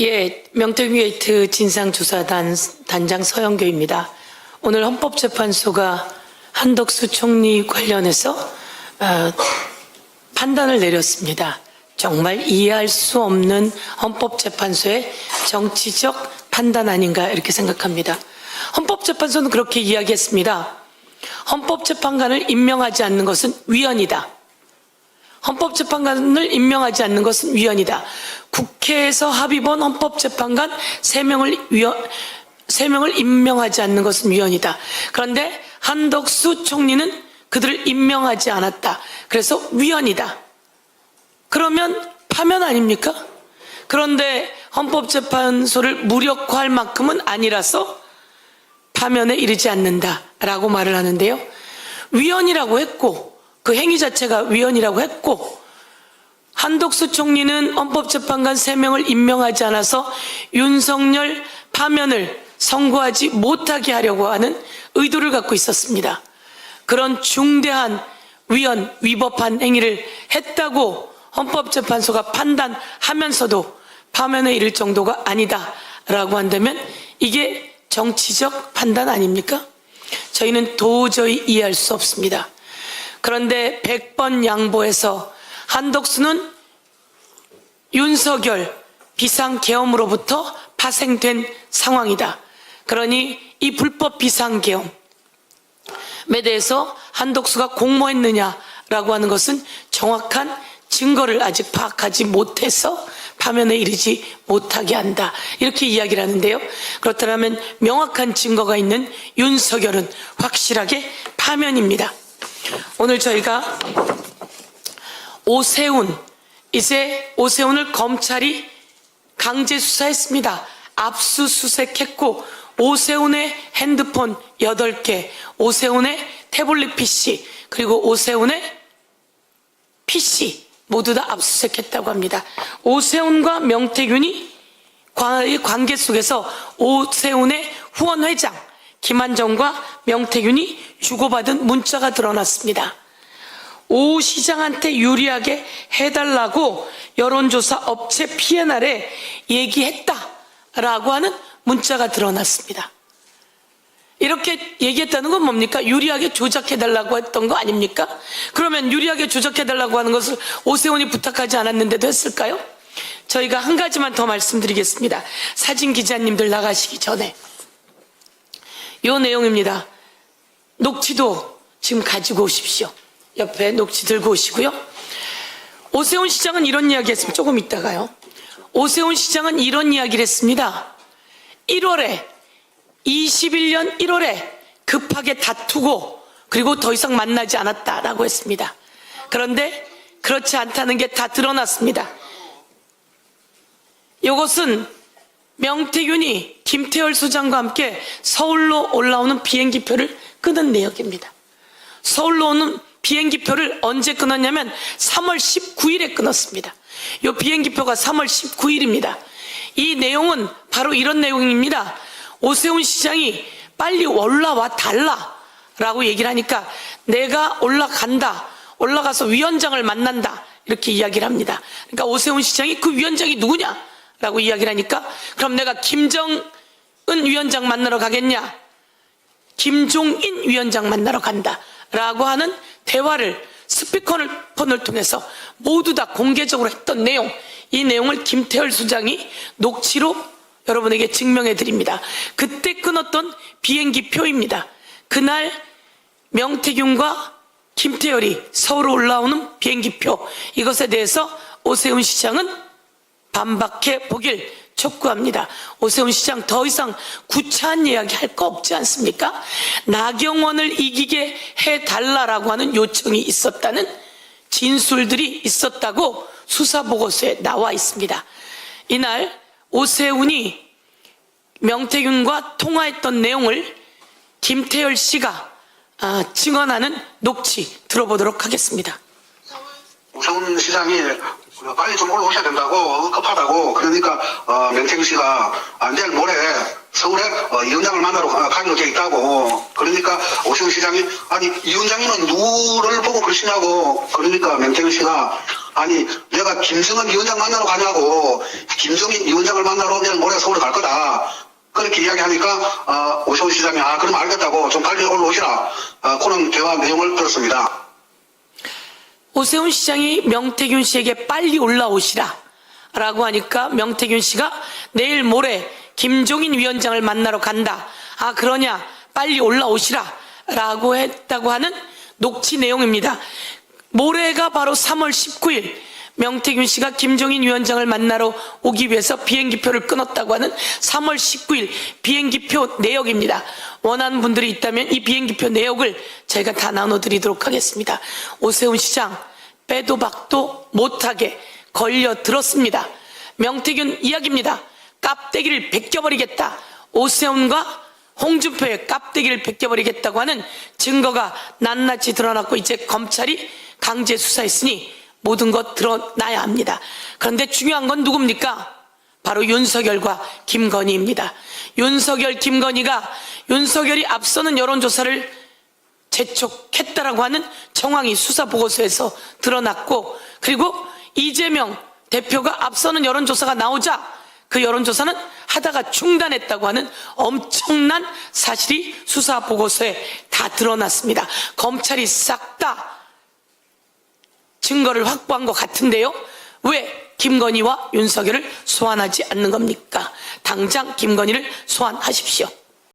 예, 명태균게이트 진상조사단 단장 서영교입니다. 오늘 헌법재판소가 한덕수 총리 관련해서 판단을 내렸습니다. 정말 이해할 수 없는 헌법재판소의 정치적 판단 아닌가 이렇게 생각합니다. 헌법재판소는 그렇게 이야기했습니다. 헌법재판관을 임명하지 않는 것은 위헌이다. 헌법재판관을 임명하지 않는 것은 위헌이다. 국회에서 합의본 헌법재판관 3명을 임명하지 않는 것은 위헌이다. 그런데 한덕수 총리는 그들을 임명하지 않았다. 그래서 위헌이다. 그러면 파면 아닙니까? 그런데 헌법재판소를 무력화할 만큼은 아니라서 파면에 이르지 않는다라고 말을 하는데요. 위헌이라고 했고 그 행위 자체가 위헌이라고 했고 한덕수 총리는 헌법재판관 3명을 임명하지 않아서 윤석열 파면을 선고하지 못하게 하려고 하는 의도를 갖고 있었습니다. 그런 중대한 위헌, 위법한 행위를 했다고 헌법재판소가 판단하면서도 파면에 이를 정도가 아니다라고 한다면 이게 정치적 판단 아닙니까? 저희는 도저히 이해할 수 없습니다. 그런데 100번 양보해서 한덕수는 윤석열 비상계엄으로부터 파생된 상황이다. 그러니 이 불법 비상계엄에 대해서 한덕수가 공모했느냐라고 하는 것은 정확한 증거를 아직 파악하지 못해서 파면에 이르지 못하게 한다. 이렇게 이야기를 하는데요. 그렇다면 명확한 증거가 있는 윤석열은 확실하게 파면입니다. 오늘 저희가 이제 오세훈을 검찰이 강제 수사했습니다. 압수수색했고 오세훈의 핸드폰 8개, 오세훈의 태블릿 PC, 그리고 오세훈의 PC 모두 다 압수수색했다고 합니다. 오세훈과 명태균이 관계 속에서 오세훈의 후원회장 김한정과 명태균이 주고받은 문자가 드러났습니다. 오 시장한테 유리하게 해달라고 여론조사 업체 P&R에 얘기했다라고 하는 문자가 드러났습니다. 이렇게 얘기했다는 건 뭡니까? 유리하게 조작해달라고 했던 거 아닙니까? 그러면 유리하게 조작해달라고 하는 것을 오세훈이 부탁하지 않았는데도 했을까요? 저희가 한 가지만 더 말씀드리겠습니다. 사진 기자님들 나가시기 전에 이 내용입니다. 녹취도 지금 가지고 오십시오. 옆에 녹취 들고 오시고요. 오세훈 시장은 이런 이야기 했습니다. 조금 있다가요. 오세훈 시장은 이런 이야기를 했습니다. 21년 1월에 급하게 다투고 그리고 더 이상 만나지 않았다라고 했습니다. 그런데 그렇지 않다는 게 다 드러났습니다. 이것은 명태균이 김태열 소장과 함께 서울로 올라오는 비행기표를 끊은 내역입니다. 서울로 오는 비행기표를 언제 끊었냐면 3월 19일에 끊었습니다. 이 비행기표가 3월 19일입니다. 이 내용은 바로 이런 내용입니다. 오세훈 시장이 빨리 올라와 달라라고 얘기를 하니까 내가 올라가서 위원장을 만난다 이렇게 이야기를 합니다. 그러니까 오세훈 시장이 그 위원장이 누구냐라고 이야기를 하니까 그럼 내가 김정은 위원장 만나러 가겠냐? 김종인 위원장 만나러 간다라고 하는 대화를 스피커폰을 통해서 모두 다 공개적으로 했던 내용, 이 내용을 김태열 소장이 녹취로 여러분에게 증명해 드립니다. 그때 끊었던 비행기 표입니다. 그날 명태균과 김태열이 서울로 올라오는 비행기 표, 이것에 대해서 오세훈 시장은 반박해 보길 촉구합니다. 오세훈 시장 더 이상 구차한 이야기 할 거 없지 않습니까? 나경원을 이기게 해달라라고 하는 요청이 있었다는 진술들이 있었다고 수사보고서에 나와 있습니다. 이날 오세훈이 명태균과 통화했던 내용을 김태열 씨가 증언하는 녹취 들어보도록 하겠습니다. 오세훈 시장이 빨리 좀 올라오셔야 된다고, 급하다고. 그러니까 명태균 씨가 내일 모레 서울에 이 위원장을 만나러 가기로 돼 있다고. 그러니까 오세훈 시장이 아니 이 위원장님은 누구를 보고 그러시냐고. 그러니까 명태균 씨가 아니 내가 김정은 위원장 만나러 가냐고, 김정인 위원장을 만나러 내일 모레 서울에 갈 거다 그렇게 이야기하니까 오세훈 시장이 그럼 알겠다고 좀 빨리 올라오시라, 그런 대화 내용을 들었습니다. 오세훈 시장이 명태균 씨에게 빨리 올라오시라 라고 하니까 명태균 씨가 내일 모레 김종인 위원장을 만나러 간다. 그러냐, 빨리 올라오시라 라고 했다고 하는 녹취 내용입니다. 모레가 바로 3월 19일 명태균 씨가 김종인 위원장을 만나러 오기 위해서 비행기표를 끊었다고 하는 3월 19일 비행기표 내역입니다. 원하는 분들이 있다면 이 비행기표 내역을 저희가 다 나눠드리도록 하겠습니다. 오세훈 시장 빼도 박도 못하게 걸려들었습니다. 명태균 이야기입니다. 깝대기를 벗겨버리겠다. 오세훈과 홍준표의 깝대기를 벗겨버리겠다고 하는 증거가 낱낱이 드러났고 이제 검찰이 강제 수사했으니 모든 것 드러나야 합니다. 그런데 중요한 건 누굽니까? 바로 윤석열과 김건희입니다. 윤석열, 김건희가 윤석열이 앞서는 여론조사를 재촉했다라고 하는 정황이 수사보고서에서 드러났고, 그리고 이재명 대표가 앞서는 여론조사가 나오자 그 여론조사는 하다가 중단했다고 하는 엄청난 사실이 수사보고서에 다 드러났습니다. 검찰이 싹 다 증거를 확보한 것 같은데요. 왜 김건희와 윤석열을 소환하지 않는 겁니까? 당장 김건희를 소환하십시오.